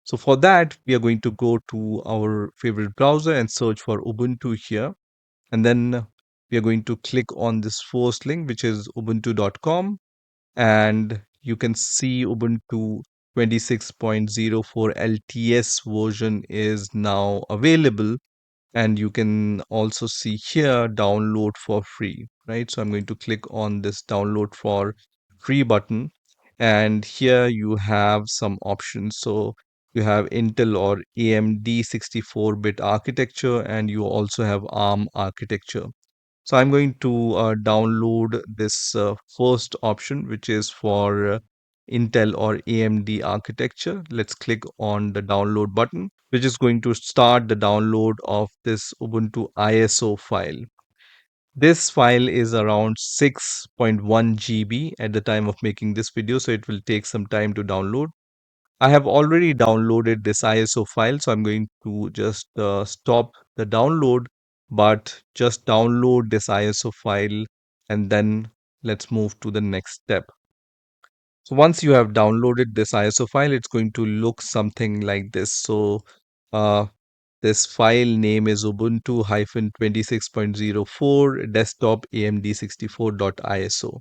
So for that, we are going to go to our favorite browser and search for Ubuntu here. And then we are going to click on this first link, which is ubuntu.com. And you can see Ubuntu 26.04 LTS version is now available. And you can also see here download for free, right? So I'm going to click on this download for free button, and here you have some options. So you have Intel or AMD 64-bit architecture, and you also have ARM architecture. So I'm going to download this first option, which is for Intel or AMD architecture. Let's click on the download button, which is going to start the download of this Ubuntu ISO file. This file is around 6.1 GB at the time of making this video, so it will take some time to download. I have already downloaded this ISO file, so I'm going to just stop the download, but just download this ISO file and then let's move to the next step. So once you have downloaded this ISO file, it's going to look something like this. So uh, this file name is Ubuntu 26.04 desktop AMD 64.iso.